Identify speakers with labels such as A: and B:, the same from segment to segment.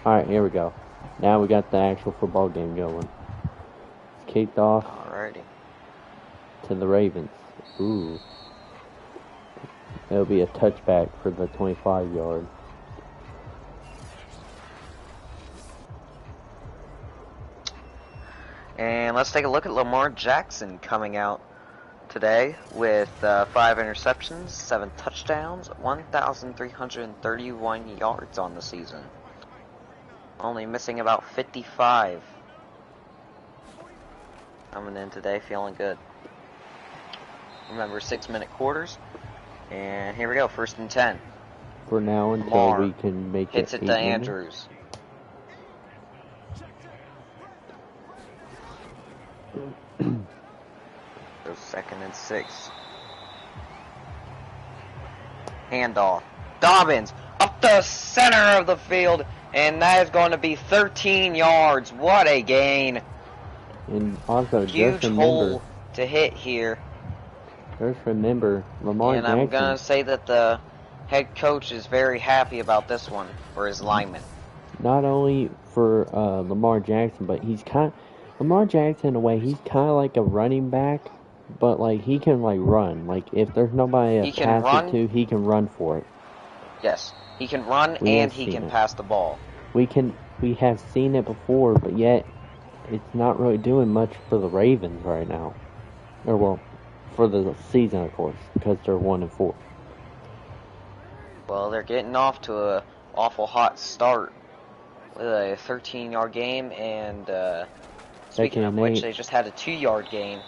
A: Alright, here we go. Now we got the actual football game going. It's kicked off.
B: Alrighty.
A: To the Ravens. Ooh. It'll be a touchback for the 25-yard.
B: And let's take a look at Lamar Jackson coming out today with 5 interceptions, 7 touchdowns, 1,331 yards on the season. Only missing about 55. Coming in today feeling good. Remember, 6-minute quarters. And here we go, 1st and 10.
A: For now, until
B: Lamar
A: we can make
B: hits
A: it
B: to Andrews. Goes 2nd and 6. Handoff. Dobbins up the center of the field, and that is going to be 13 yards. What a gain!
A: And also,
B: huge
A: just remember,
B: hole to hit here.
A: Just remember, Lamar Jackson.
B: And I'm gonna say that the head coach is very happy about this one for his linemen.
A: Not only for Lamar Jackson, but Lamar Jackson in a way, he's kind of like a running back, but like he can like run. Like if there's nobody to pass it to, he can run for it.
B: Yes, he can run and he can pass the ball.
A: We have seen it before, but yet it's not really doing much for the Ravens right now. Or well, for the season, of course, because they're 1-4.
B: Well, they're getting off to a awful hot start with a 13-yard game, and speaking of which, they just had a 2-yard gain.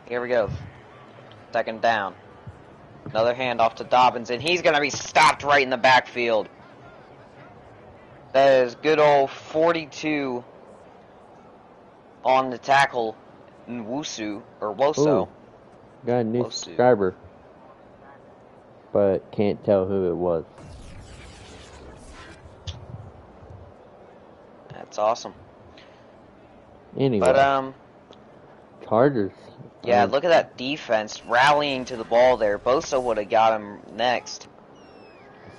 B: Here we go. 2nd down. Another handoff to Dobbins, and he's going to be stopped right in the backfield. That is good old 42 on the tackle, Nwosu, or Woso.
A: Ooh, got a new subscriber, but can't tell who it was.
B: That's awesome.
A: Anyway.
B: But,
A: Chargers.
B: Yeah, look at that defense rallying to the ball there. Bosa would have got him next.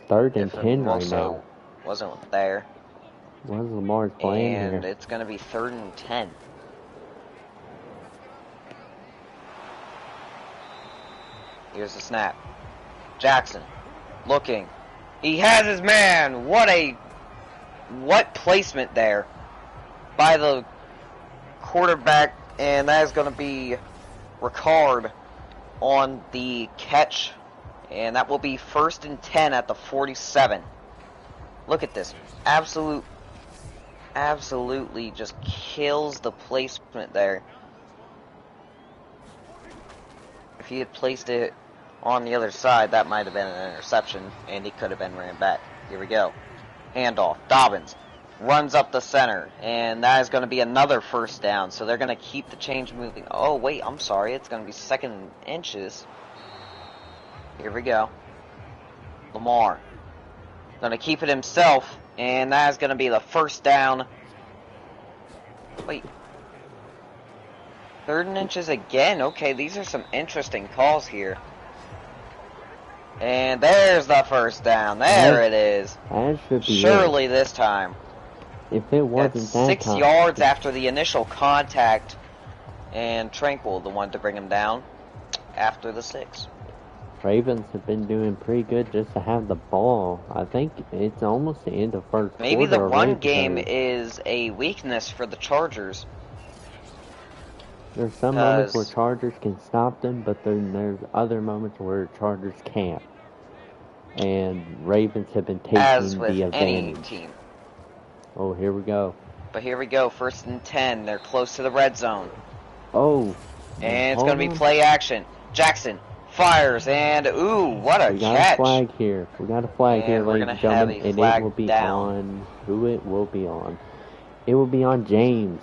A: 3rd and 10 right now.
B: Wasn't there.
A: Where's Lamar's playing
B: and
A: here?
B: It's going to be 3rd and 10. Here's the snap. Jackson looking. He has his man. What placement there by the quarterback, and that is going to be Ricard on the catch, and that will be 1st and 10 at the 47. Look at this. Absolutely just kills the placement there. If he had placed it on the other side, that might have been an interception, and he could have been ran back. Here we go. Handoff. Dobbins runs up the center, and that is going to be another 1st down, so they're going to keep the change moving. Oh, wait, I'm sorry. It's going to be 2nd and inches. Here we go. Lamar. Going to keep it himself, and that is going to be the 1st down. Wait. 3rd and inches again. Okay, these are some interesting calls here. And there's the 1st down. There it is.
A: That should be
B: surely this time.
A: If it wasn't
B: That's
A: that
B: 6 yards after the initial contact, and Tranquil, the one to bring him down after the 6.
A: Ravens have been doing pretty good just to have the ball. I think it's almost the end of 1st quarter.
B: Maybe the run game is a weakness for the Chargers.
A: There's some moments where Chargers can stop them, but then there's other moments where Chargers can't. And Ravens have been taking the advantage.
B: Any team.
A: Oh, here we go.
B: But here we go, 1st and 10. They're close to the red zone.
A: Oh.
B: And it's going to be play action. Jackson fires, and ooh, what a catch.
A: We got a flag here. We got a flag here, ladies and gentlemen.
B: And it will be
A: on who it will be on. It will be on James,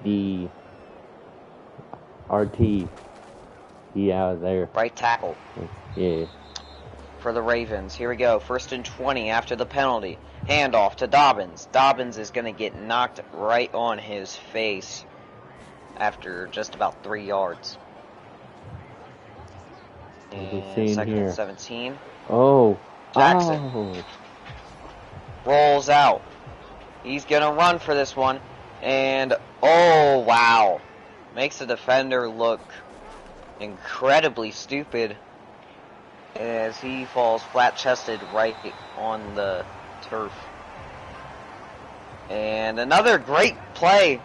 A: the RT. Yeah, there.
B: Right tackle.
A: Yeah.
B: For the Ravens. Here we go. 1st and 20 after the penalty. Handoff to Dobbins. Dobbins is going to get knocked right on his face after just about 3 yards. And 2nd and 17.
A: Oh.
B: Jackson rolls out. He's going to run for this one. And, oh, wow. Makes the defender look incredibly stupid as he falls flat-chested right on the turf. And another great play.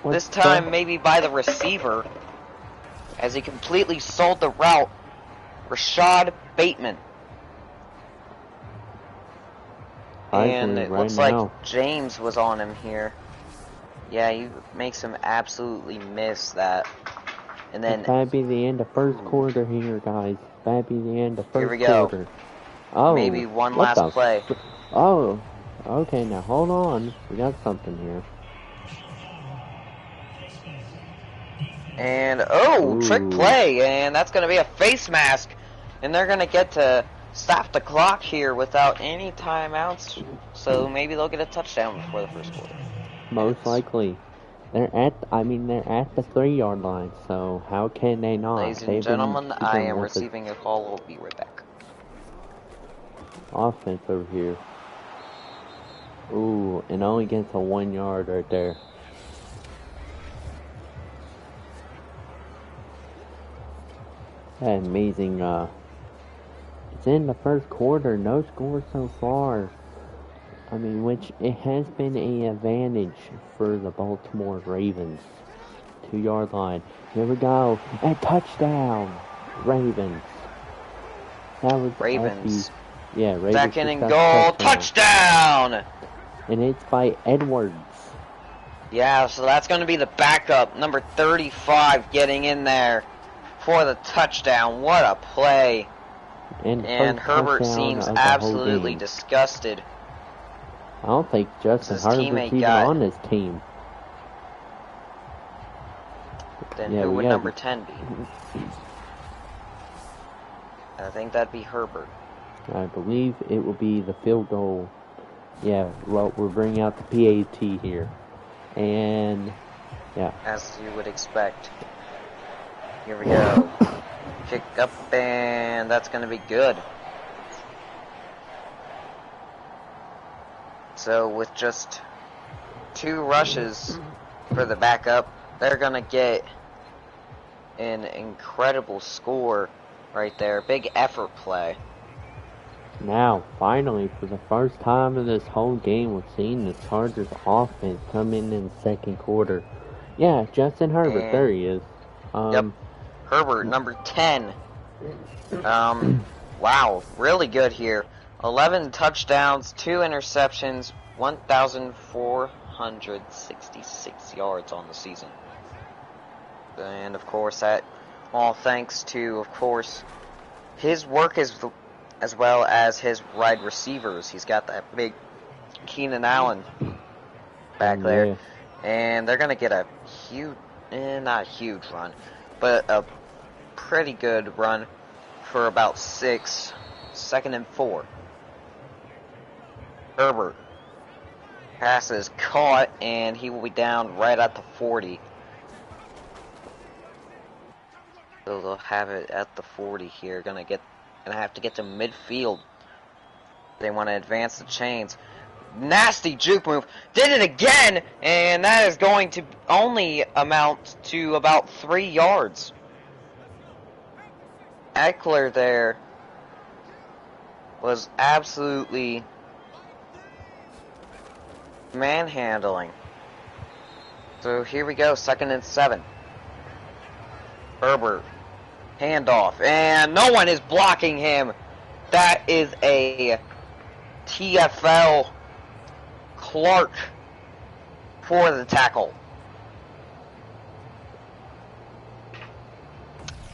B: This time maybe by the receiver as he completely sold the route. Rashad Bateman. And it looks like James was on him here. Yeah, he makes him absolutely miss that. And then
A: that'd be the end of first quarter here, guys. That'd be the end of first quarter.
B: Here we go.
A: Quarter. Oh,
B: maybe one last play.
A: Oh, okay. Now hold on. We got something here.
B: And trick play, and that's going to be a face mask, and they're going to get to stop the clock here without any timeouts. So maybe they'll get a touchdown before the first quarter.
A: Most likely. They're at the 3-yard line, so how can they not?
B: Ladies and gentlemen, I am receiving a call. We'll be right back.
A: Offense over here. Ooh, and only gets a 1 yard right there. That amazing, it's in the first quarter, no score so far. I mean, which it has been an advantage for the Baltimore Ravens. 2-yard line. Here we go. And touchdown. Ravens. That was
B: Ravens.
A: Ravens.
B: Second and goal. Touchdown.
A: And it's by Edwards.
B: Yeah, so that's going to be the backup. Number 35 getting in there for the touchdown. What a play. And Herbert seems absolutely disgusted.
A: I don't think Justin Herbert's even on this team.
B: Then who would number 10 be? I think that'd be Herbert.
A: I believe it will be the field goal. Yeah, well, we're bringing out the PAT here. And, yeah.
B: As you would expect. Here we go. Kick up, and that's going to be good. So with just 2 rushes for the backup, they're going to get an incredible score right there. Big effort play.
A: Now, finally, for the first time in this whole game, we're seeing the Chargers offense come in the second quarter. Yeah, Justin Herbert, there he is.
B: Yep, Herbert, number 10. Wow, really good here. 11 touchdowns, 2 interceptions, 1,466 yards on the season. And, of course, that all thanks to, of course, his work as well as his wide receivers. He's got that big Keenan Allen back there. And they're going to get a huge, not a huge run, but a pretty good run for about 6, 2nd and 4. Herbert. Pass is caught, and he will be down right at the 40. So they'll have it at the 40 here. Gonna have to get to midfield. They want to advance the chains. Nasty juke move. Did it again, and that is going to only amount to about 3 yards. Eckler there was absolutely manhandling. So here we go, 2nd and 7. Herbert, handoff, and no one is blocking him. That is a TFL Clark for the tackle.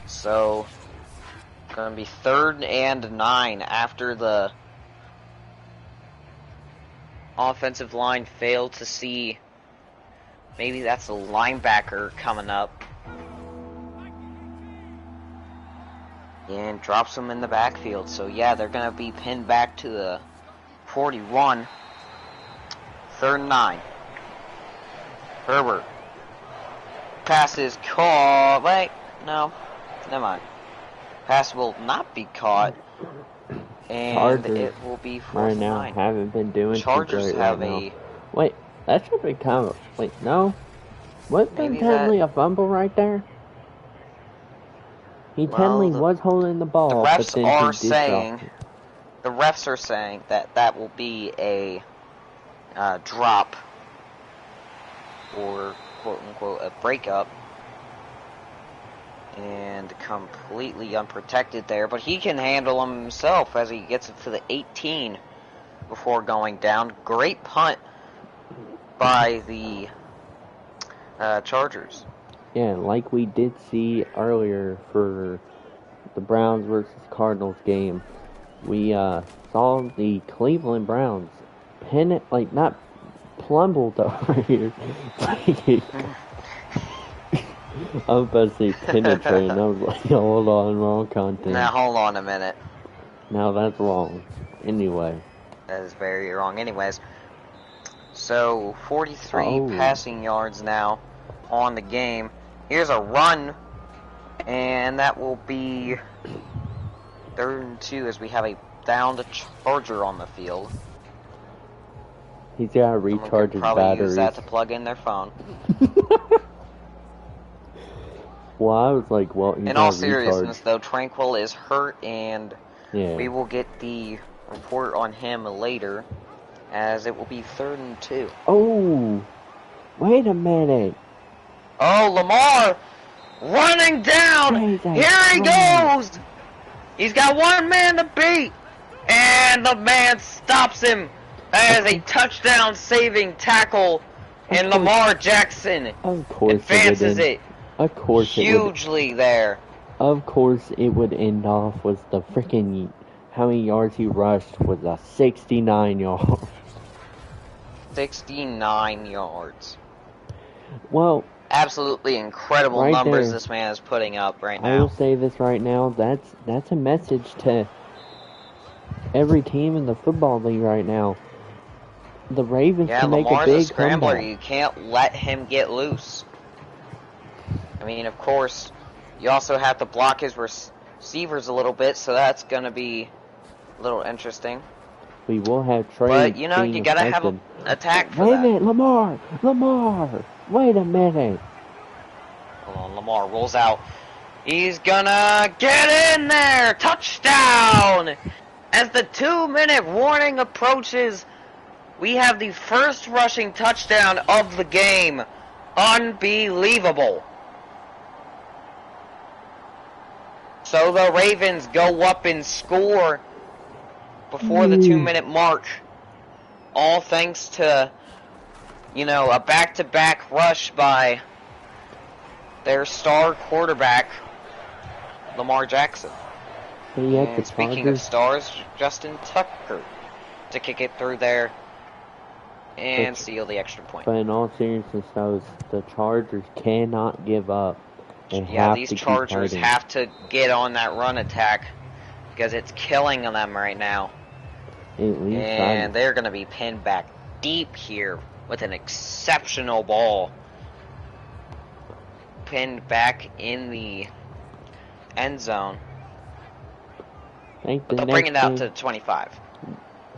B: So, going to be 3rd and 9 after the offensive line failed to see. Maybe that's a linebacker coming up. And drops them in the backfield. So yeah, they're going to be pinned back to the 41. 3rd and 9. Herbert. Pass is caught. Wait, no. Never mind. Pass will not be caught. And
A: Chargers
B: it will be 4th
A: right
B: and
A: now
B: 9.
A: haven't been doing
B: Chargers
A: too great
B: have
A: right now. Wait, that should be kind of... Wait, no? Wasn't there technically a fumble right there? He technically was holding the ball,
B: the refs
A: but then
B: are
A: he did
B: saying, the refs are saying that will be a drop, or quote-unquote a breakup, and completely unprotected there, but he can handle him himself as he gets it to the 18 before going down. Great punt by the Chargers.
A: Yeah, like we did see earlier for the Browns versus Cardinals game, we saw the Cleveland Browns not plumbled over here. I was about to say penetrating. I was like, hold on, wrong content.
B: Now, hold on a minute.
A: Now, that's wrong. Anyway.
B: That is very wrong. Anyways. So, 43 passing yards now on the game. Here's a run. And that will be 3rd and 2 as we have a downed Charger on the field.
A: He's got to recharge his batteries.
B: Probably use that to plug in their phone.
A: Well, I was like, well,
B: in all seriousness, though, Tranquil is hurt, and we will get the report on him later, as it will be 3rd and 2.
A: Oh, wait a minute.
B: Oh, Lamar running down. Here he goes. He's got one man to beat, and the man stops him as a touchdown-saving tackle, and Lamar Jackson advances it.
A: Of course,
B: hugely there.
A: Of course, it would end off with the freaking how many yards he rushed was a 69 yards.
B: 69 yards.
A: Well,
B: absolutely incredible numbers this man is putting up right now.
A: I will say this right now. That's a message to every team in the football league right now. The Ravens can make a big
B: scrambler.
A: comeback.
B: You can't let him get loose. I mean, of course, you also have to block his receivers a little bit, so that's going to be a little interesting.
A: We will have Trey.
B: But, you know, you got to have an attack for that.
A: Wait a minute, Lamar! Wait a minute.
B: Hold on, Lamar rolls out. He's gonna get in there! Touchdown! As the 2-minute warning approaches, we have the first rushing touchdown of the game. Unbelievable. So the Ravens go up and score before the 2-minute mark. All thanks to, you know, a back-to-back rush by their star quarterback, Lamar Jackson. And speaking of stars, Justin Tucker to kick it through there and seal the extra point.
A: But in all seriousness, though, the Chargers cannot give up.
B: Yeah, these Chargers have to get on that run attack because it's killing them right now. And they're going to be pinned back deep here with an exceptional ball. Pinned back in the end zone. But they'll bring it out to 25.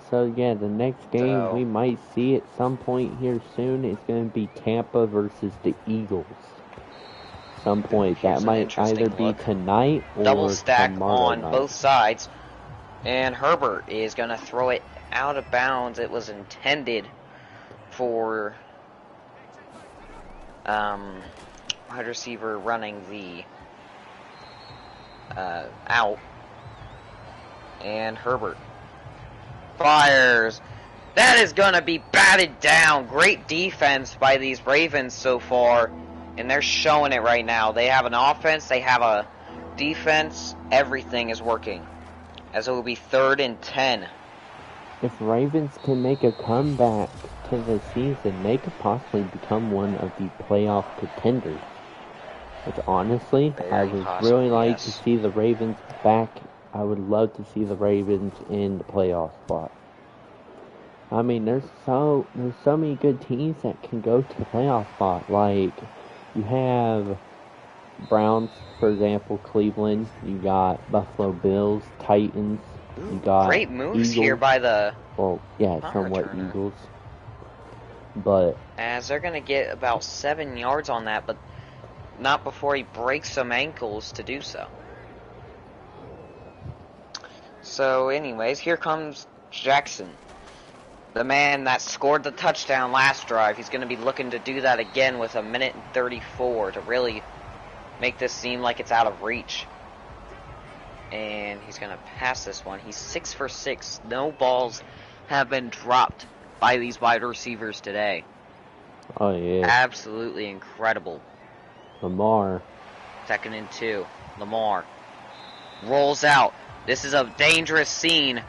A: So, yeah, the next game we might see at some point here soon is going to be Tampa versus the Eagles. Some point. That might either be tonight or
B: double stack on
A: night.
B: Both sides. And Herbert is going to throw it out of bounds. It was intended for wide receiver running the out. And Herbert fires. That is going to be batted down. Great defense by these Ravens so far. And they're showing it right now. They have an offense. They have a defense. Everything is working. As it will be 3rd and 10.
A: If Ravens can make a comeback to the season, they could possibly become one of the playoff contenders. Which honestly, I would really like to see the Ravens back. I would love to see the Ravens in the playoff spot. I mean, there's so many good teams that can go to the playoff spot. Like, you have Browns, for example, Cleveland. You got Buffalo Bills, Titans, You got
B: great moves
A: Eagles.
B: here by the
A: somewhat
B: returner.
A: Eagles. But
B: as they're gonna get about 7 yards on that, but not before he breaks some ankles to do so. So anyways, here comes Jackson, the man that scored the touchdown last drive. He's going to be looking to do that again with 1:34 to really make this seem like it's out of reach. And he's going to pass this one. He's 6 for 6. No balls have been dropped by these wide receivers today.
A: Oh, yeah.
B: Absolutely incredible.
A: Lamar.
B: 2nd and 2. Lamar rolls out. This is a dangerous scene.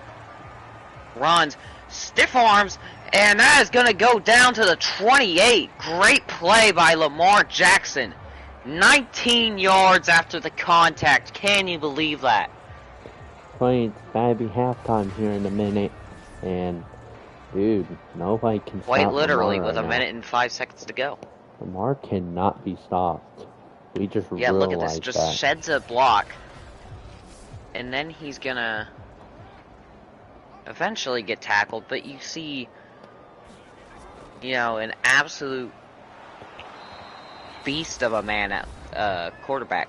B: Runs, stiff arms, and that is going to go down to the 28. Great play by Lamar Jackson. 19 yards after the contact. Can you believe that?
A: It's gotta be halftime here in a minute. And, dude, nobody can stop
B: Quite literally,
A: Lamar
B: with
A: right
B: 1 minute and 5 seconds to go.
A: Lamar cannot be stopped. We just realized
B: look at this. Just sheds a block. And then he's gonna eventually get tackled, but you see, an absolute beast of a man at quarterback.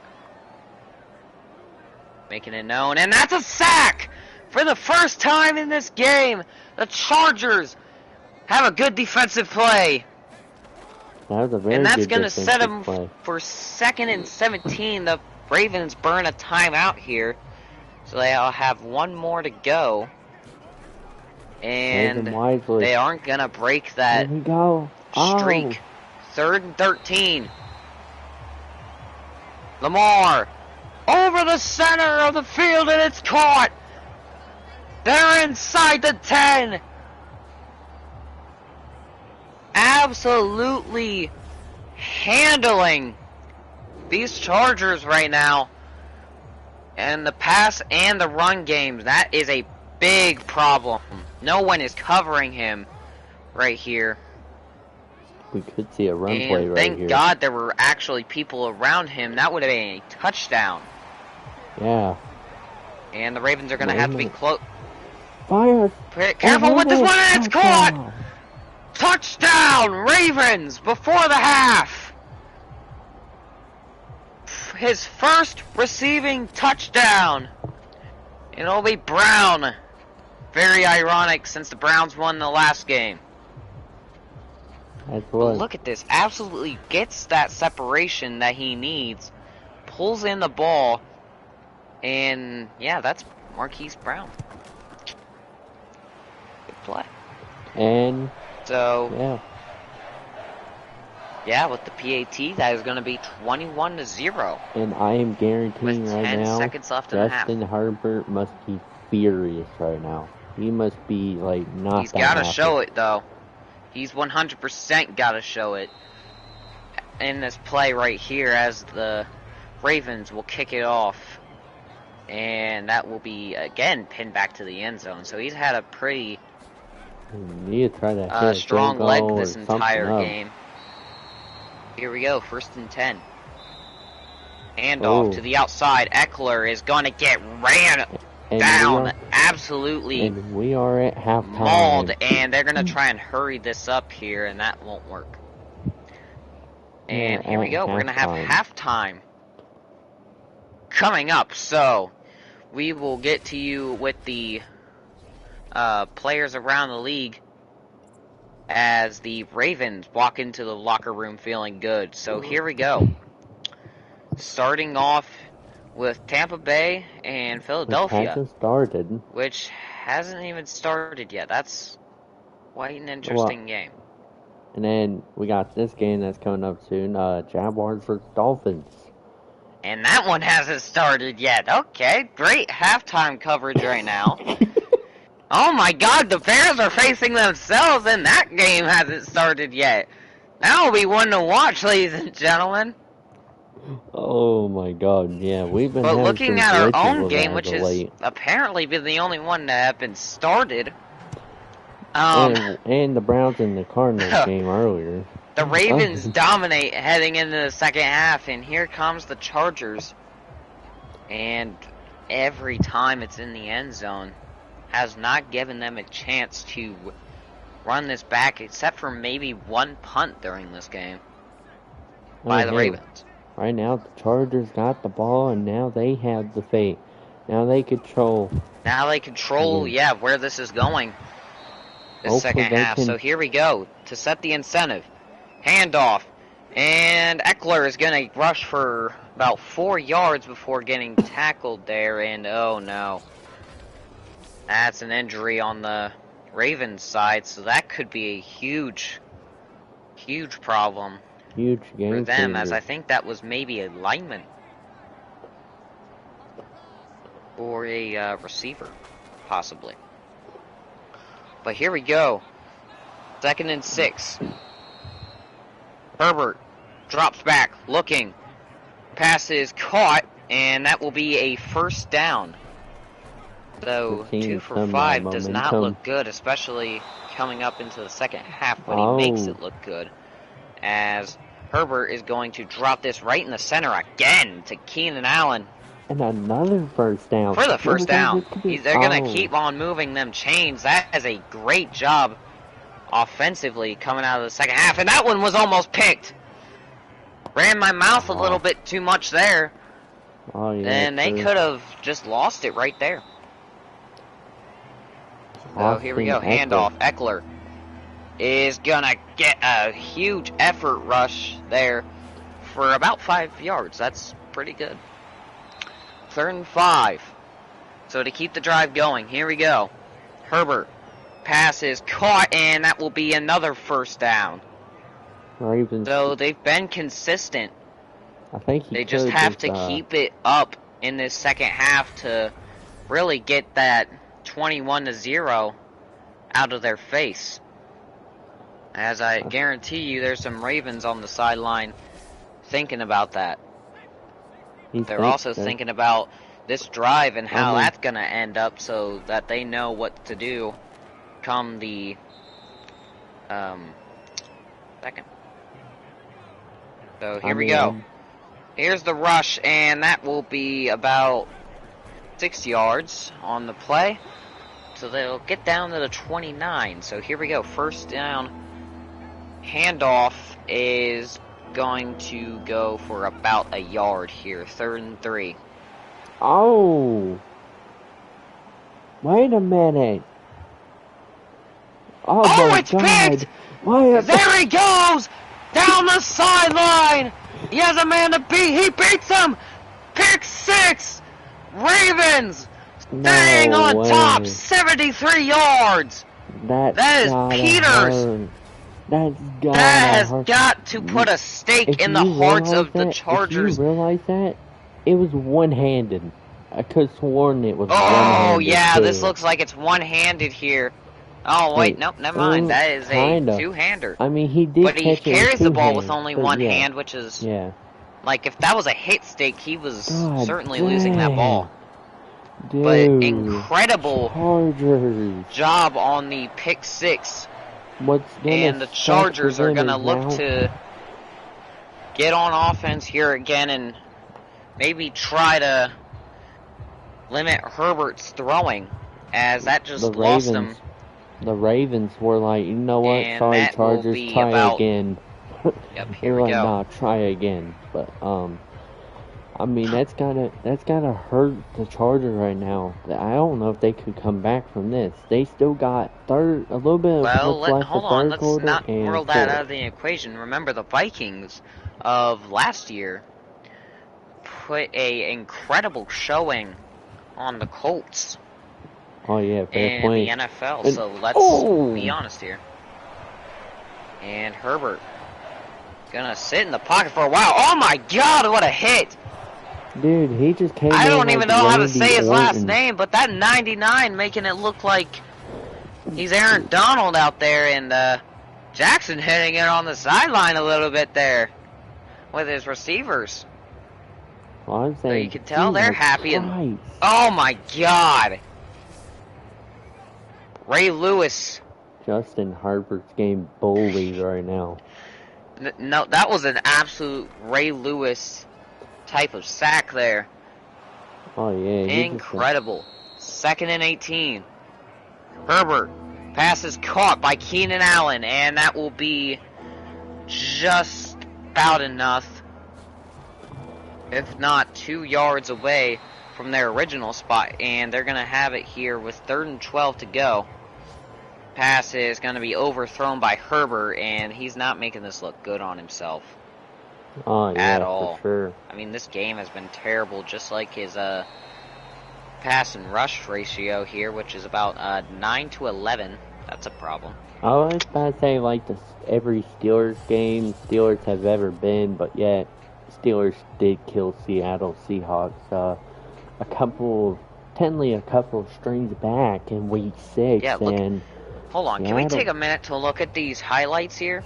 B: Making it known, and that's a sack! For the first time in this game, the Chargers have a good defensive play.
A: That was a very
B: and that's
A: good
B: going to set them
A: play.
B: for 2nd and 17. The Ravens burn a timeout here. So they'll have one more to go. And they aren't going to break that
A: streak. Oh.
B: 3rd and 13. Lamar over the center of the field, and it's caught. They're inside the 10. Absolutely handling these Chargers right now. And the pass and the run game, that is a big problem. No one is covering him right here.
A: We could see a run play right here.
B: Thank God there were actually people around him. That would have been a touchdown.
A: Yeah.
B: And the Ravens are going to have to be close.
A: Fire!
B: Careful with this one, and it's caught! Touchdown, Ravens, before the half! His first receiving touchdown. It'll be Brown. Very ironic since the Browns won the last game. But look at this. Absolutely gets that separation that he needs. Pulls in the ball. And, yeah, that's Marquise Brown. Good play.
A: And,
B: so,
A: yeah.
B: Yeah, with the PAT, that is going to be 21-0.
A: And I am guaranteeing
B: with
A: right
B: 10
A: now,
B: seconds left in the half.
A: Justin Herbert must be furious right now. He must be, like, not
B: He's got to show it, though. He's 100% got to show it in this play right here as the Ravens will kick it off. And that will be, again, pinned back to the end zone. So he's had a pretty strong leg this entire game. Here we go, 1st and 10. Handoff to the outside. Eckler is going to get ran down. Absolutely.
A: And we are at halftime.
B: Mauled, and they're going to try and hurry this up here, and that won't work. And here we go. We're going to have halftime coming up. So we will get to you with the players around the league as the Ravens walk into the locker room feeling good. So here we go. Starting off with Tampa Bay and Philadelphia. Which hasn't even started yet. That's quite an interesting game.
A: And then we got this game that's coming up soon. Jaguars vs. Dolphins.
B: And that one hasn't started yet. Okay, great halftime coverage right now. Oh my God, the Bears are facing themselves, and that game hasn't started yet. That'll be one to watch, ladies and gentlemen.
A: Oh my God, yeah, we've been.
B: But looking at our own game, which has apparently been the only one to have been started.
A: And the Browns and the Cardinals game earlier.
B: The Ravens dominate heading into the second half, and here comes the Chargers. And every time it's in the end zone. has not given them a chance to run this back, except for maybe one punt during this game by the Ravens.
A: Right now, the Chargers got the ball, and now they have the fate. Now they control.
B: Yeah, where this is going. This second half. So here we go to set the incentive. Handoff. And Eckler is going to rush for about 4 yards before getting tackled there. And oh no. That's an injury on the Ravens side. So that could be a huge problem.
A: Huge game
B: for them, as I think that was maybe a lineman. Or a receiver, possibly. But here we go. 2nd and 6. Herbert drops back, looking. Pass is caught, and that will be a first down. So 2 for 5 does not look good, especially coming up into the second half when he makes it look good. As Herbert is going to drop this right in the center again to Keenan Allen.
A: And another first down.
B: For the first down. They're going to keep on moving them chains. That is a great job offensively coming out of the second half. And that one was almost picked. Ran my mouth a little bit too much there.
A: Oh, yeah,
B: and they could have just lost it right there. So here we go. Handoff. Eckler is going to get a huge effort rush there for about 5 yards. That's pretty good. 3rd and 5. So to keep the drive going, here we go. Herbert. Pass is caught, and that will be another first down.
A: Ravens.
B: So they've been consistent.
A: I think
B: they just have to keep it up in this second half to really get that 21-0 out of their face. As I guarantee you, there's some Ravens on the sideline thinking about that. They're also thinking about this drive and how that's going to end up, so that they know what to do come the second. So here we go. Here's the rush, and that will be about 6 yards on the play. So they'll get down to the 29. So here we go. First down. Handoff is going to go for about a yard here. 3rd and 3.
A: Oh. Wait a minute. Oh my
B: it's
A: God.
B: Picked! There he goes! Down the sideline! He has a man to beat. He beats him! Pick 6! Ravens! Staying on top! 73 yards! That is Peters!
A: That
B: has got to put a stake in the hearts of the Chargers.
A: If you realize that, it was one-handed. I could have sworn it was
B: one-handed.
A: Oh,
B: yeah,
A: too.
B: This looks like it's one-handed here. Oh, wait, nope, never mind. That is a two-hander.
A: I mean, he did
B: But he carries the ball with only one
A: yeah.
B: hand, which is...
A: Yeah.
B: Like, if that was a hit stake, he was certainly losing that ball.
A: Dude,
B: but incredible
A: Chargers.
B: job on the pick 6.
A: And
B: the Chargers are going to look to get on offense here again and maybe try to limit Herbert's throwing, as that just lost him.
A: The Ravens were like, you know what?
B: And
A: sorry, Chargers, try again.
B: Yep, here we
A: go.
B: Nah,
A: try again. But I mean, that's gotta hurt the Chargers right now. I don't know if they could come back from this. They still got a little bit of
B: hold on, let's not rule that out of the equation. Remember, the Vikings of last year put a incredible showing on the Colts.
A: Oh yeah, fair
B: in
A: point.
B: the NFL. So let's be honest here. And Herbert gonna sit in the pocket for a while. Oh my God, what a hit!
A: Dude, he just came.
B: I don't even know how to say his last name, but that 99 making it look like he's Aaron Donald out there, and Jackson hitting it on the sideline a little bit there with his receivers.
A: Well, I'm saying,
B: so you can tell they're happy. And, oh my God! Ray Lewis.
A: Justin Herbert's getting bullied right now.
B: No, that was an absolute Ray Lewis type of sack there.
A: Oh yeah,
B: incredible. 2nd and 18. Herbert. Pass is caught by Keenan Allen, and that will be just about enough, if not 2 yards away from their original spot, and they're going to have it here with 3rd and 12 to go. Pass is going to be overthrown by Herbert, and he's not making this look good on himself at all.
A: For sure.
B: I mean, this game has been terrible, just like his pass and rush ratio here, which is about 9 to 11. That's a problem.
A: I was about to say, like, every Steelers game Steelers have ever been, but yet Steelers did kill Seattle Seahawks a couple of strings back in week 6.
B: Yeah,
A: and
B: hold on, can we take a minute to look at these highlights here?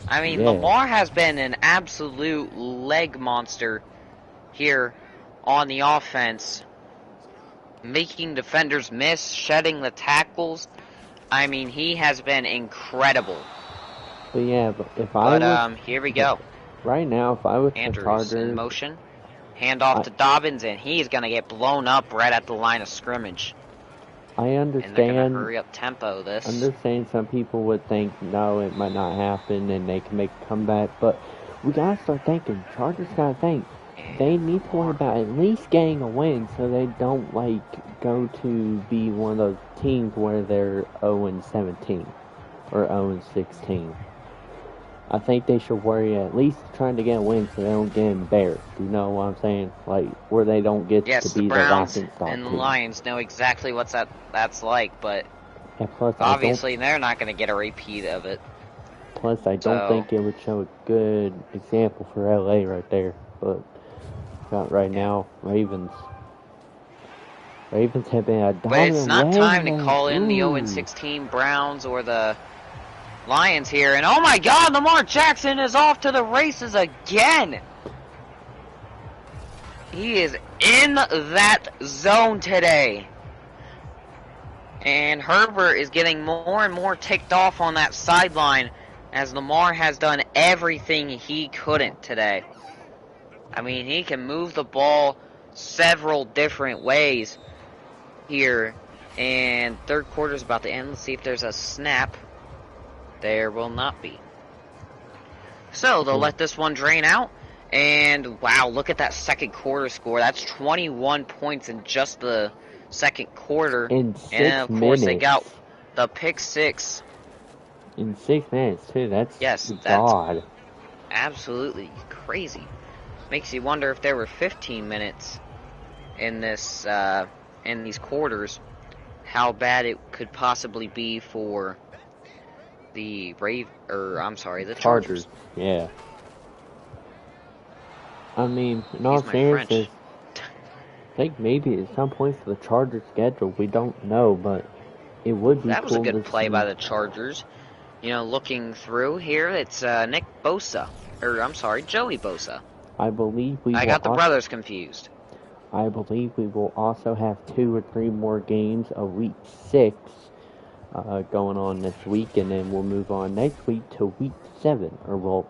B: I mean, Lamar has been an absolute leg monster here on the offense, making defenders miss, shedding the tackles. I mean, he has been incredible.
A: But yeah, but
B: here we go.
A: Right now, if I was
B: Andrews
A: the Chargers
B: in motion, handoff to Dobbins, and he's gonna get blown up right at the line of scrimmage.
A: I understand.
B: And they're gonna hurry up tempo this.
A: I understand some people would think, no, it might not happen, and they can make a comeback, but we gotta start thinking. Chargers gotta think. They need to worry about at least getting a win, so they don't go to be one of those teams where they're 0-17 or 0-16. I think they should worry at least trying to get a win so they don't get embarrassed. You know what I'm saying? Like, where they don't get to be the laughing stock
B: and the
A: team.
B: Lions know exactly what that's like, but
A: plus,
B: obviously they're not going to get a repeat of it.
A: Plus, I don't think it would show a good example for LA right there. But right now, Ravens have been a dominant.
B: But it's not time to call in the 0-16 Browns or the Lions here. And oh my God, Lamar Jackson is off to the races again. He is in that zone today. And Herbert is getting more and more ticked off on that sideline as Lamar has done everything he couldn't today. I mean, he can move the ball several different ways here. And third quarter is about to end. Let's see if there's a snap. There will not be. So they'll let this one drain out. And wow, look at that second quarter score. That's 21 points in just the second quarter.
A: In 6
B: and of course
A: minutes.
B: They got the pick 6.
A: In 6 minutes too. That's
B: absolutely crazy. Makes you wonder if there were 15 minutes in this in these quarters, how bad it could possibly be for the the Chargers.
A: Yeah. I mean, in all seriousness, I think maybe at some point for the Chargers schedule, we don't know, but it would be
B: That was
A: cool
B: a good
A: to
B: play
A: see.
B: by the Chargers. You know, looking through here, it's Nick Bosa. Joey Bosa.
A: I believe
B: I got the brothers confused.
A: I believe we will also have 2 or 3 more games of week 6 going on this week, and then we'll move on next week to week 7, or well,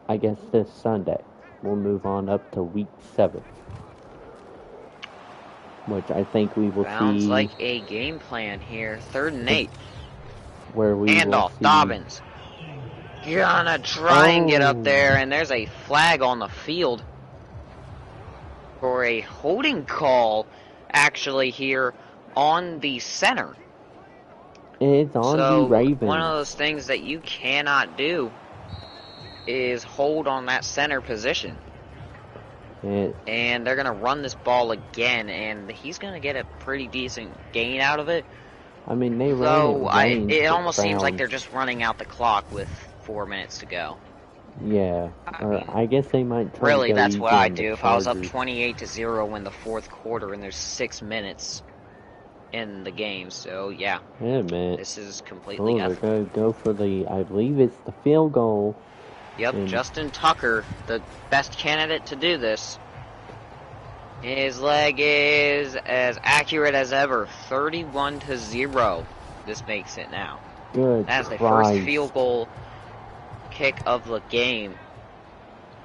A: I guess this Sunday. We'll move on up to week 7. Which I think we will see.
B: Sounds like a game plan here. 3rd and 8.
A: Where we
B: Handoff, Dobbins. Gonna try and get up there, and there's a flag on the field for a holding call, actually, here on the center.
A: It's on the Ravens.
B: One of those things that you cannot do is hold on that center position. And they're going to run this ball again, and he's going to get a pretty decent gain out of it.
A: I mean, they ran
B: it almost seems like they're just running out the clock with 4 minutes to go.
A: Yeah, I guess they might try
B: really,
A: to go
B: that's what I'd do if I was up
A: Chargers.
B: 28-0 in the 4th quarter and there's 6 minutes in the game. So, yeah.
A: Yeah, man.
B: This is completely
A: they're going to go for I believe it's the field goal.
B: Yep, Justin Tucker, the best candidate to do this. His leg is as accurate as ever, 31-0. This makes it now.
A: Good
B: That's the
A: Christ.
B: first field goal kick of the game.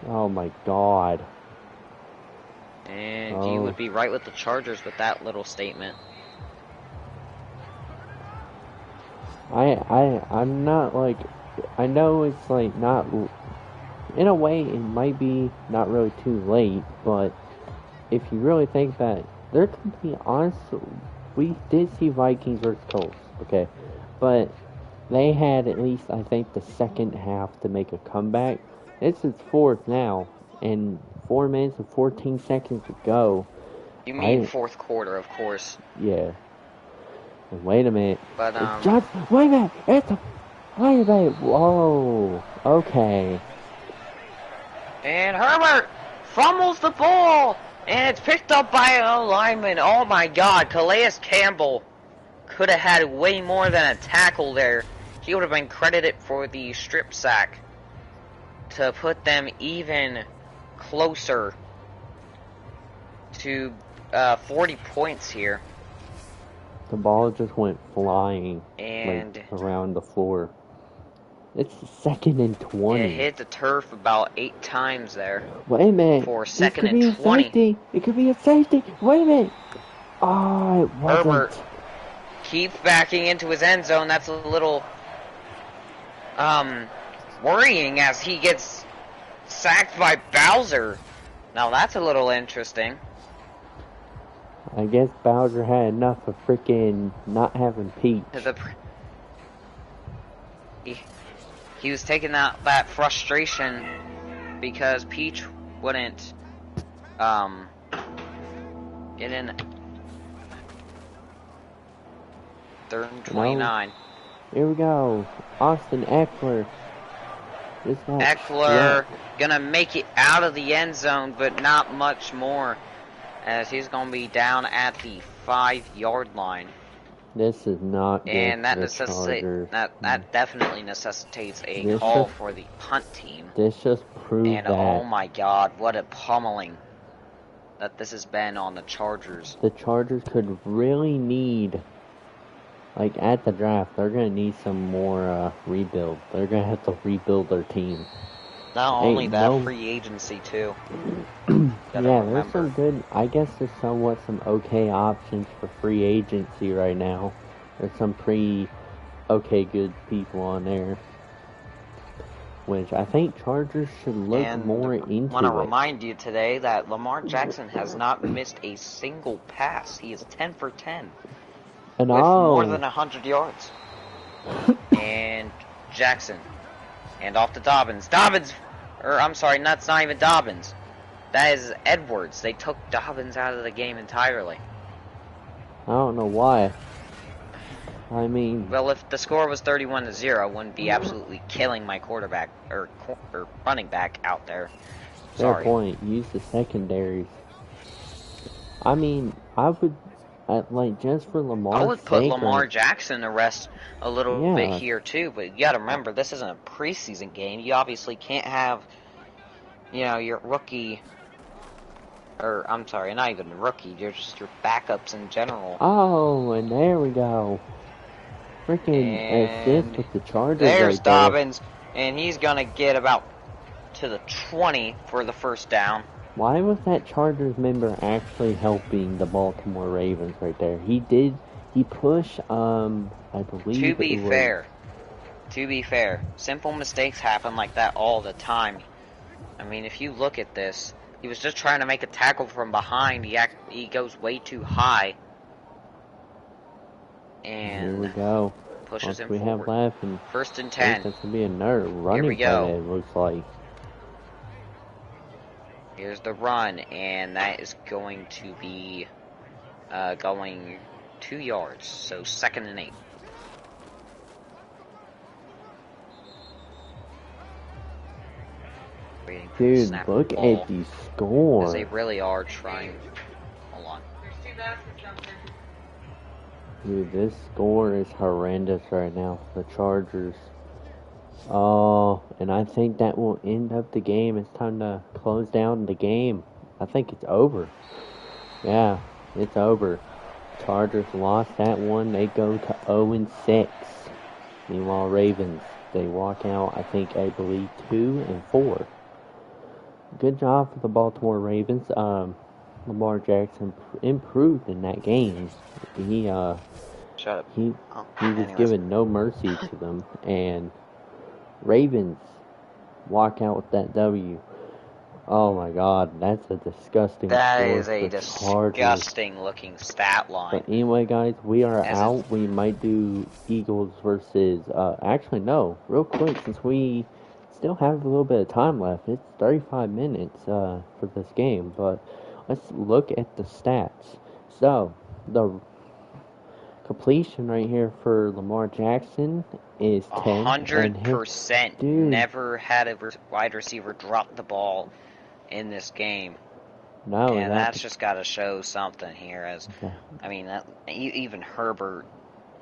A: Oh my God.
B: And you would be right with the Chargers with that little statement.
A: I'm not like, I know it's like not, in a way it might be not really too late, but if you really think that, there could be honest, we did see Vikings versus Colts, okay, but they had at least, I think, the second half to make a comeback. This is fourth now, and 4 minutes and 14 seconds to go.
B: You mean fourth quarter, of course.
A: Yeah. And wait a minute.
B: But,
A: wait a minute. Wait a minute. Whoa. Okay.
B: And Herbert fumbles the ball, and it's picked up by a lineman. Oh my God, Calais Campbell could have had way more than a tackle there. He would have been credited for the strip sack to put them even closer to 40 points here.
A: The ball just went flying
B: and
A: like, around the floor. It's 2nd and 20.
B: It hit the turf about 8 times there.
A: Wait a minute.
B: For 2nd and 20.
A: It could be a safety. Wait a minute. Oh, it wasn't.
B: Herbert keeps backing into his end zone. That's a little worrying as he gets sacked by Bowser. Now that's a little interesting.
A: I guess Bowser had enough of freaking not having Peach.
B: He was taking that frustration because Peach wouldn't get in. 3rd and 29.
A: Here we go. Austin Eckler.
B: Eckler gonna make it out of the end zone, but not much more, as he's gonna be down at the 5-yard line.
A: This is not good.
B: And that that definitely necessitates a call for the punt team.
A: This just proved that.
B: Oh my God, what a pummeling that this has been on the Chargers.
A: The Chargers could really need, like at the draft, they're gonna need some more rebuild. They're gonna have to rebuild their team.
B: Not only that, free agency too.
A: Yeah, there's some good. I guess there's some okay options for free agency right now. There's some pretty okay good people on there, which I think Chargers should look more into.
B: I want to remind you today that Lamar Jackson has not missed a single pass. He is 10 for 10 with more than 100 yards. And Jackson. And off to Dobbins. I'm sorry, that's not even Dobbins. That is Edwards. They took Dobbins out of the game entirely.
A: I don't know why. I mean...
B: Well, if the score was 31-0, I wouldn't be absolutely killing my quarterback, or running back out there. Sorry.
A: Fair point. Use the secondaries. I mean, I would... like, just for Lamar's
B: I would put Lamar Jackson to rest a little bit here, too. But you gotta remember, this isn't a preseason game. You obviously can't have, your rookie... Or, I'm sorry, not even rookie. You're just your backups in general.
A: Oh, and there we go. Freaking assist with the Chargers.
B: There's Dobbins. And he's gonna get about to the 20 for the first down.
A: Why was that Chargers member actually helping the Baltimore Ravens right there? He pushed, I believe.
B: To be fair, simple mistakes happen like that all the time. I mean, if you look at this, he was just trying to make a tackle from behind. He goes way too high. And
A: here we go.
B: Pushes him
A: we
B: forward.
A: Have left and
B: 1st and 10.
A: That's gonna be another running play, it looks like.
B: Here's the run, and that is going to be going 2 yards, so 2nd and 8.
A: Dude, look at the score.
B: Because they really are trying. Hold on.
A: Dude, this score is horrendous right now for the Chargers. Oh, and I think that will end up the game. It's time to close down the game. I think it's over. Yeah, it's over. Chargers lost that one. They go to 0-6. Meanwhile, Ravens, they walk out, I believe, 2-4. Good job for the Baltimore Ravens. Lamar Jackson improved in that game. He
B: Shut up.
A: He was given no mercy to them, and Ravens walk out with that W. Oh my God, that's a disgusting score.
B: That is a disgusting looking stat line.
A: But anyway, guys, we are out. We might do Eagles versus. Actually, no. Real quick, since we still have a little bit of time left, it's 35 minutes for this game. But let's look at the stats. So the completion right here for Lamar Jackson is 10.
B: 100%. Never had a wide receiver drop the ball in this game.
A: No,
B: and that's just got to show something here. I mean, even Herbert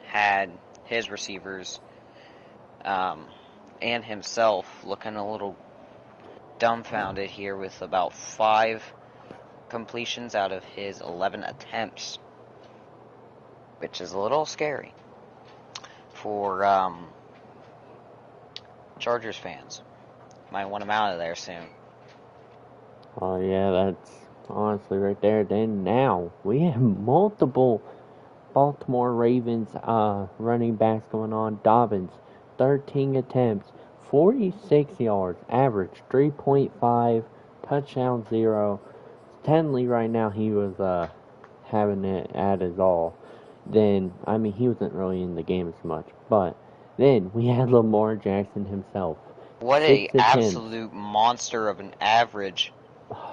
B: had his receivers and himself looking a little dumbfounded here with about 5 completions out of his 11 attempts, which is a little scary for Chargers fans. Might want him out of there soon.
A: Oh yeah, that's honestly right there. Then now we have multiple Baltimore Ravens running backs going on. Dobbins, 13 attempts, 46 yards, average 3.5, touchdown 0. Technically right now he was having it at his all. Then, I mean, he wasn't really in the game as much. But then we had Lamar Jackson himself.
B: What an absolute monster of an average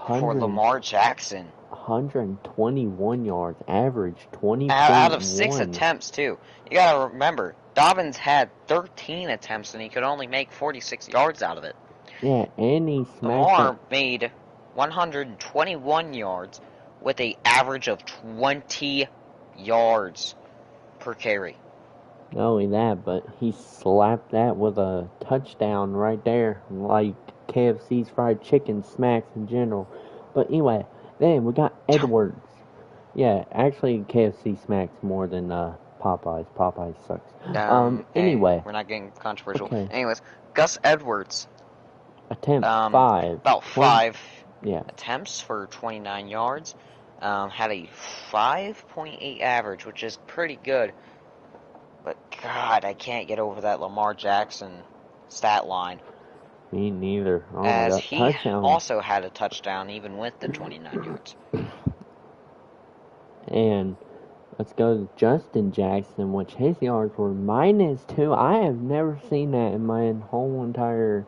B: for Lamar Jackson.
A: 121 yards, average 20.1.
B: Out of 6 attempts, too. You gotta remember, Dobbins had 13 attempts and he could only make 46 yards out of it.
A: Yeah, and he smacked
B: Lamar made 121 yards with an average of 20 yards per carry.
A: Not only that, but he slapped that with a touchdown right there, like KFC's fried chicken smacks in general. But anyway, then we got Edwards. Yeah, actually KFC smacks more than Popeyes. Popeyes sucks. Anyway.
B: We're not getting controversial. Okay. Anyways, Gus Edwards.
A: Attempt 5.
B: About 5 attempts for 29 yards. Had a 5.8 average, which is pretty good. But, God, I can't get over that Lamar Jackson stat line.
A: Me neither. Oh,
B: as he also had a touchdown, even with the 29 yards.
A: And let's go to Justin Jackson, which his yards were -2. I have never seen that in my whole entire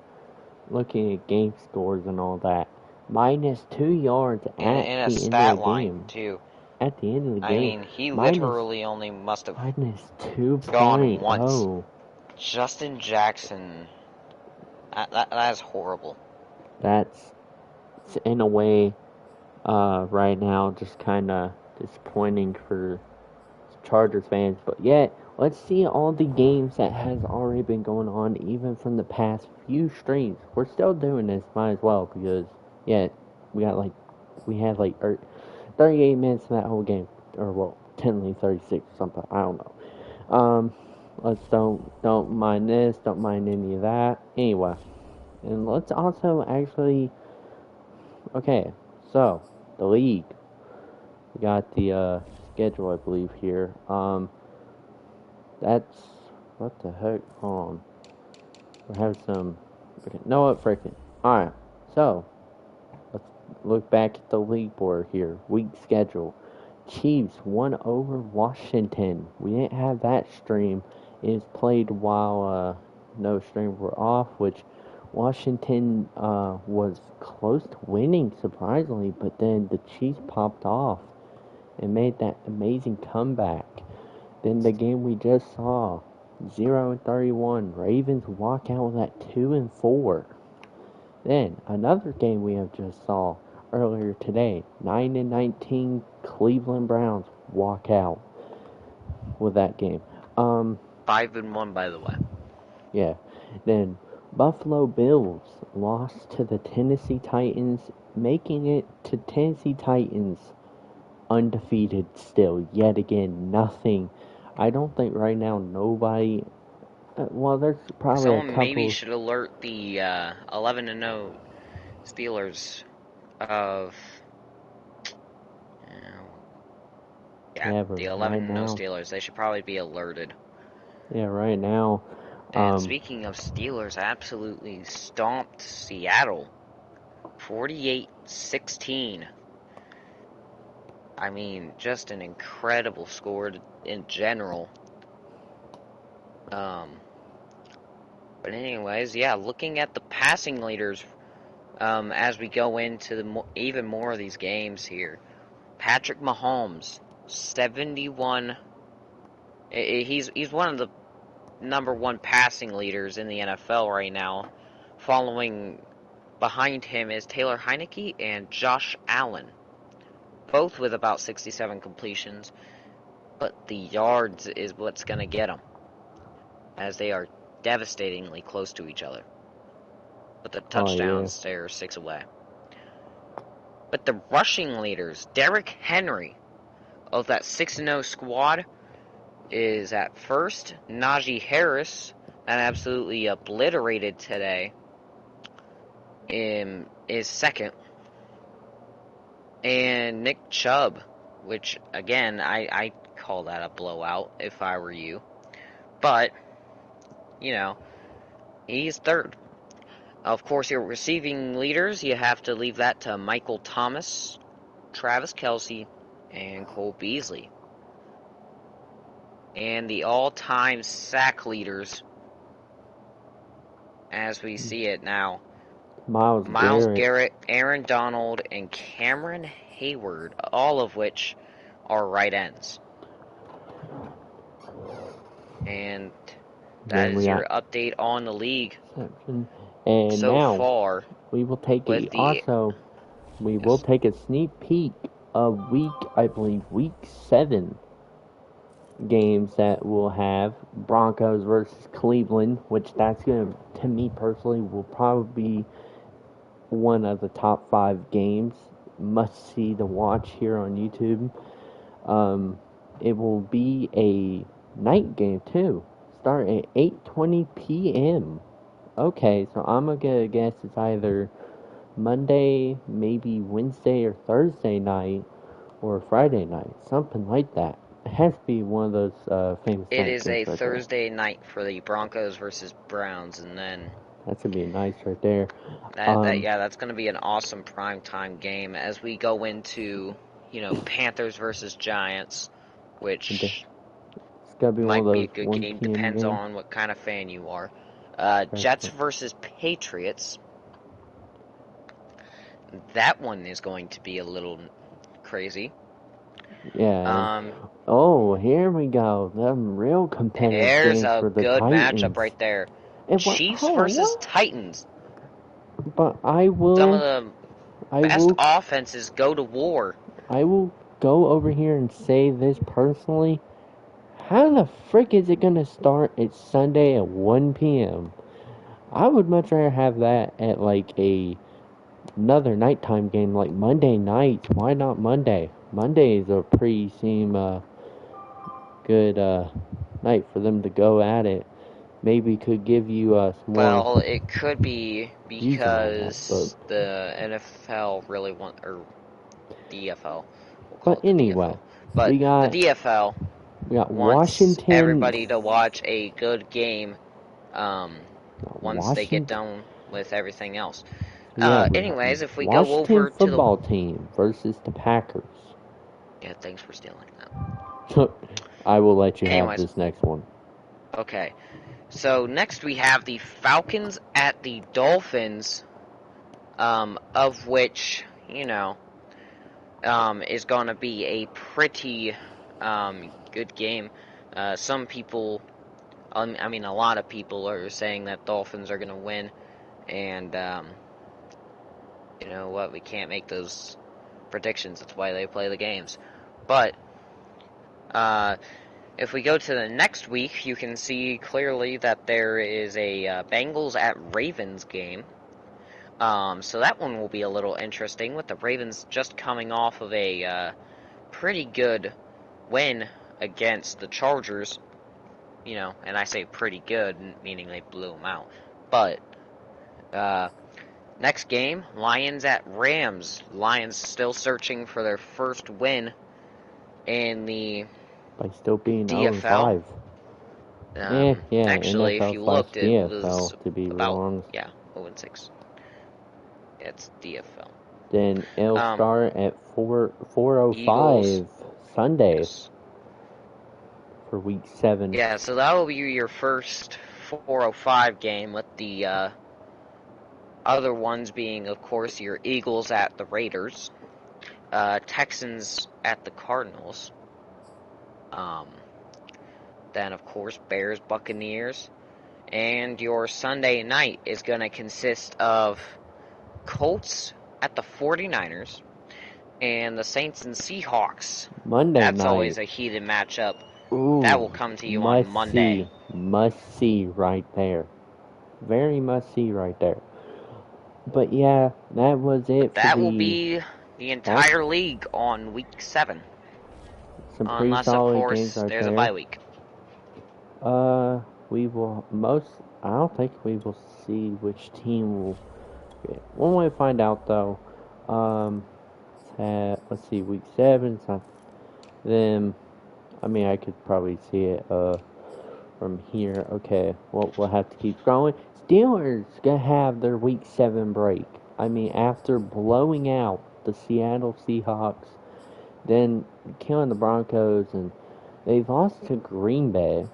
A: looking at game scores and all that. -2 yards at the end of the game.
B: Too.
A: At the end of the game.
B: I mean, he literally only must have
A: -2
B: gone once. Justin Jackson, that is horrible.
A: That's, in a way, right now, just kind of disappointing for Chargers fans. But yet, let's see all the games that has already been going on, even from the past few streams. We're still doing this, might as well, because we had 38 minutes in that whole game, or well, technically 36 or something. I don't know. Let's don't mind this, don't mind any of that. Anyway, and let's also actually. Okay, so the league. We got the schedule, I believe here. That's what the heck. Hold on. We have some. Okay, no, what freaking. All right, so. Let's look back at the league board here. Week schedule. Chiefs won over Washington. We didn't have that stream. It was played while no streams were off, which Washington was close to winning, surprisingly, but then the Chiefs popped off and made that amazing comeback. Then the game we just saw, 0-31. Ravens walk out with that 2-4. Then, another game we have just saw earlier today, 9-19 Cleveland Browns walk out with that game.
B: 5-1, by the way.
A: Yeah. Then, Buffalo Bills lost to the Tennessee Titans, making it to Tennessee Titans undefeated still. Yet again, nothing. I don't think right now nobody... well, there's probably
B: someone maybe should alert the 11-0 Steelers of Yeah, the 11-0 Steelers. They should probably be alerted.
A: Yeah, right now.
B: And speaking of Steelers, absolutely stomped Seattle. 48-16. I mean, just an incredible score in general. But anyways, yeah, looking at the passing leaders as we go into even more of these games here. Patrick Mahomes, 71. He's one of the #1 passing leaders in the NFL right now. Following behind him is Taylor Heinicke and Josh Allen, both with about 67 completions. But the yards is what's going to get them, as they are devastatingly close to each other. But the touchdowns, they're 6 away. But the rushing leaders, Derrick Henry, of that 6-0 squad, is at first. Najee Harris, that absolutely obliterated today, is second. And Nick Chubb, which, again, I call that a blowout if I were you. But, you know, he's third. Of course, your receiving leaders, you have to leave that to Michael Thomas, Travis Kelce, and Cole Beasley. And the all-time sack leaders, as we see it now, Myles Garrett, Aaron Donald, and Cameron Hayward, all of which are right ends. And that is your update on the league.
A: And
B: so
A: now
B: far,
A: we will take will take a sneak peek of week 7 games that we'll have. Broncos versus Cleveland, which that's going to me personally, will probably be one of the top 5 games. Must see to watch here on YouTube. It will be a night game too. Start at 8:20 p.m. Okay, so I'm gonna guess it's either Monday, maybe Wednesday or Thursday night, or Friday night, something like that. It has to be one of those famous.
B: It is a Thursday night for the Broncos versus Browns, and then
A: that's gonna be nice right there.
B: That's gonna be an awesome primetime game as we go into Panthers versus Giants, which
A: it's gonna be
B: might
A: one of those
B: be a good game. Depends on what kind of fan you are. Jets versus Patriots. That one is going to be a little crazy.
A: Yeah. Here we go. Them real competitive
B: games
A: for the
B: good
A: Titans.
B: Matchup right there. Chiefs versus Titans.
A: But I will.
B: Some of the best offenses go to war.
A: I will go over here and say this personally. How the frick is it going to start? It's Sunday at 1 p.m. I would much rather have that at like another nighttime game, like Monday night. Why not Monday? Monday is a pretty good night for them to go at it. Maybe could give you some more.
B: Well, it could be because the NFL really or DFL.
A: But anyway,
B: but the DFL wants
A: Washington.
B: Everybody to watch a good game once they get done with everything else. Anyways, if we go over to the
A: football team versus the Packers.
B: Yeah, thanks for stealing
A: that. I will let you have this next one.
B: Okay. So next we have the Falcons at the Dolphins, of which, is going to be a pretty good game. Some people, a lot of people are saying that Dolphins are going to win, and you know what, we can't make those predictions. That's why they play the games. But if we go to the next week, you can see clearly that there is a Bengals at Ravens game. So that one will be a little interesting, with the Ravens just coming off of a pretty good win against the Chargers. And I say pretty good, meaning they blew them out. But next game, Lions at Rams. Lions still searching for their first win. in the
A: by still being
B: DFL.
A: 0-5. Yeah,
B: actually,
A: NFL
B: if you looked, it
A: DFL,
B: was
A: to be
B: about
A: wrong.
B: 0-6. It's DFL.
A: Then it'll start at 4:05 Sunday.
B: Yes.
A: For week 7.
B: Yeah, so that will be your first 4:05 game, with the other ones being, of course, your Eagles at the Raiders, Texans at the Cardinals, then, of course, Bears, Buccaneers, and your Sunday night is going to consist of Colts at the 49ers, and the Saints and Seahawks.
A: Monday
B: That's
A: night.
B: always a heated matchup.
A: Ooh,
B: that will come to you on Monday.
A: Must see right there. Very must see right there. But yeah, that was it.
B: That will be the entire league on week 7.
A: Some pretty solid games right
B: there's
A: there.
B: a bye week.
A: We will I don't think we will see which team will get. One way to find out though. Let's see, week 7. So then, I mean, I could probably see it from here. Okay, well, we'll have to keep scrolling. Steelers gonna have their week 7 break. I mean, after blowing out the Seattle Seahawks, then killing the Broncos, and they've lost to Green Bay,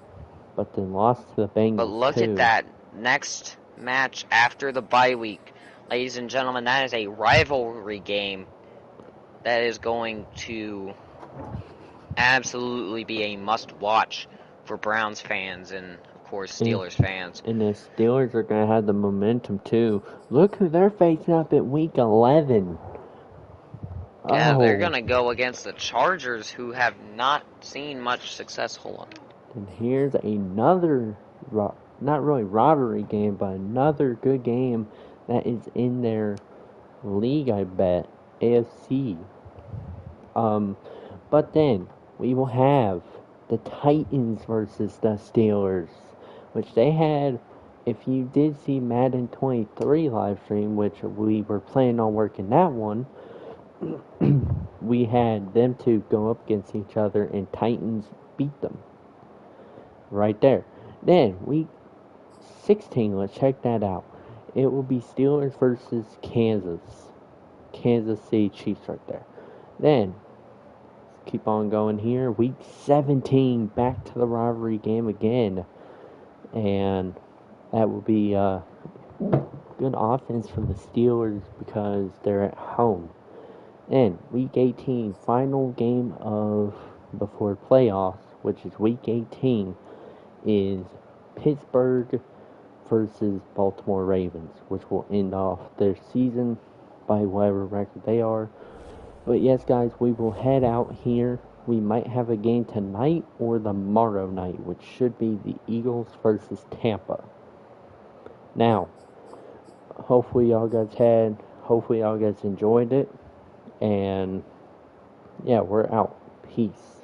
A: but then lost to the Bengals.
B: But look at that next match after the bye week, ladies and gentlemen. That is a rivalry game that is going to absolutely be a must-watch for Browns fans and, of course, Steelers fans.
A: And the Steelers are going to have the momentum, too. Look who they're facing up at week 11.
B: Yeah, they're going to go against the Chargers, who have not seen much success. Hold on.
A: And here's another, not really rivalry game, but another good game that is in their league, I bet. AFC. But then we will have the Titans versus the Steelers, which they had. If you did see Madden 23 live stream, which we were planning on working that one, we had them two go up against each other, and Titans beat them. Right there. Then week 16, let's check that out. It will be Steelers versus Kansas City Chiefs right there. Then keep on going here. Week 17, back to the rivalry game again. And that will be good offense from the Steelers because they're at home. Then week 18, final game of before playoffs, which is week 18, is Pittsburgh versus Baltimore Ravens, which will end off their season by whatever record they are. But yes, guys, we will head out here. We might have a game tonight or tomorrow night, which should be the Eagles versus Tampa. Now, hopefully y'all guys enjoyed it. And yeah, we're out. Peace.